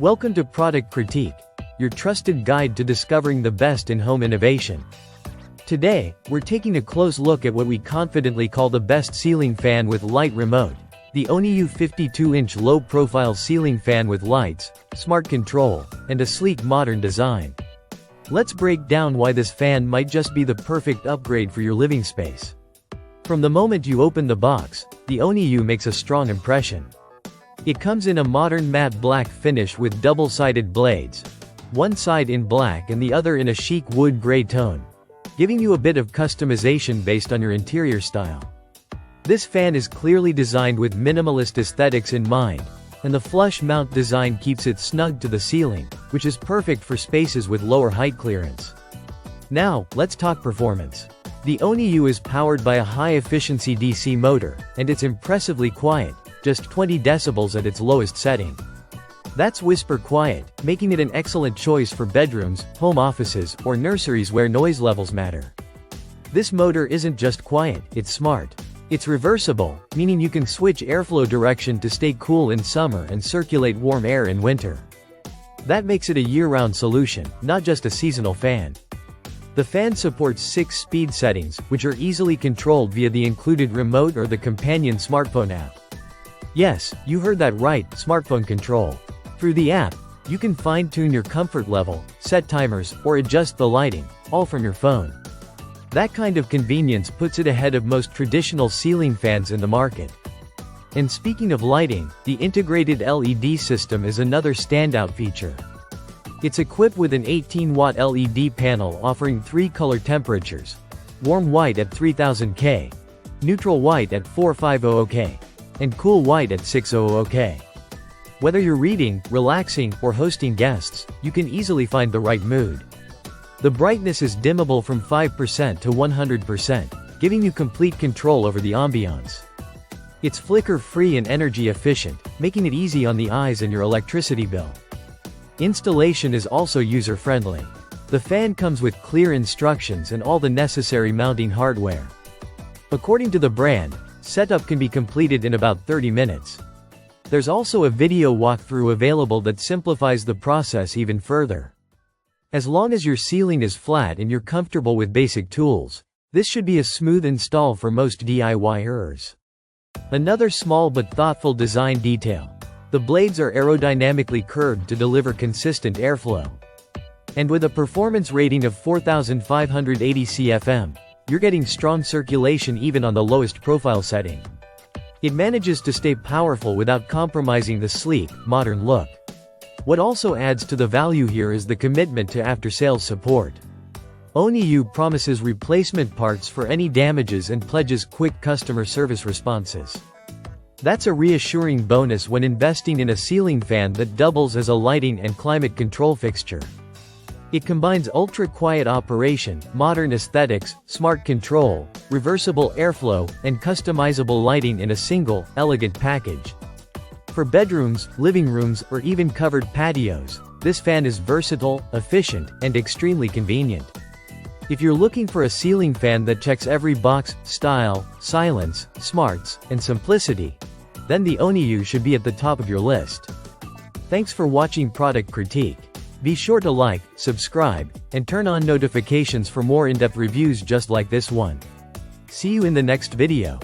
Welcome to Product Critique, your trusted guide to discovering the best in home innovation. Today, we're taking a close look at what we confidently call the best ceiling fan with light remote, the Ohniyou 52-inch low-profile ceiling fan with lights, smart control, and a sleek modern design. Let's break down why this fan might just be the perfect upgrade for your living space. From the moment you open the box, the Ohniyou makes a strong impression. It comes in a modern matte black finish with double-sided blades, one side in black and the other in a chic wood gray tone, giving you a bit of customization based on your interior style. This fan is clearly designed with minimalist aesthetics in mind, and the flush mount design keeps it snug to the ceiling, which is perfect for spaces with lower height clearance. Now, let's talk performance. The Ohniyou is powered by a high-efficiency DC motor, and it's impressively quiet, just 20 decibels at its lowest setting. That's whisper quiet, making it an excellent choice for bedrooms, home offices, or nurseries where noise levels matter. This motor isn't just quiet, it's smart. It's reversible, meaning you can switch airflow direction to stay cool in summer and circulate warm air in winter. That makes it a year-round solution, not just a seasonal fan. The fan supports 6 speed settings, which are easily controlled via the included remote or the companion smartphone app. Yes, you heard that right, smartphone control. Through the app, you can fine-tune your comfort level, set timers, or adjust the lighting, all from your phone. That kind of convenience puts it ahead of most traditional ceiling fans in the market. And speaking of lighting, the integrated LED system is another standout feature. It's equipped with an 18-watt LED panel offering 3 color temperatures: warm white at 3000 K, neutral white at 4500 K, and cool white at 600 K. Whether you're reading, relaxing, or hosting guests, you can easily find the right mood. The brightness is dimmable from 5% to 100%, giving you complete control over the ambiance. It's flicker-free and energy-efficient, making it easy on the eyes and your electricity bill. Installation is also user-friendly. The fan comes with clear instructions and all the necessary mounting hardware. According to the brand, setup can be completed in about 30 minutes. There's also a video walkthrough available that simplifies the process even further. As long as your ceiling is flat and you're comfortable with basic tools, this should be a smooth install for most DIYers. Another small but thoughtful design detail. The blades are aerodynamically curved to deliver consistent airflow. And with a performance rating of 4580 CFM, you're getting strong circulation even on the lowest profile setting. It manages to stay powerful without compromising the sleek, modern look. What also adds to the value here is the commitment to after-sales support. Ohniyou promises replacement parts for any damages and pledges quick customer service responses. That's a reassuring bonus when investing in a ceiling fan that doubles as a lighting and climate control fixture. It combines ultra-quiet operation, modern aesthetics, smart control, reversible airflow, and customizable lighting in a single, elegant package. For bedrooms, living rooms, or even covered patios, this fan is versatile, efficient, and extremely convenient. If you're looking for a ceiling fan that checks every box: style, silence, smarts, and simplicity, then the Ohniyou should be at the top of your list. Thanks for watching Product Critique. Be sure to like, subscribe, and turn on notifications for more in-depth reviews just like this one. See you in the next video.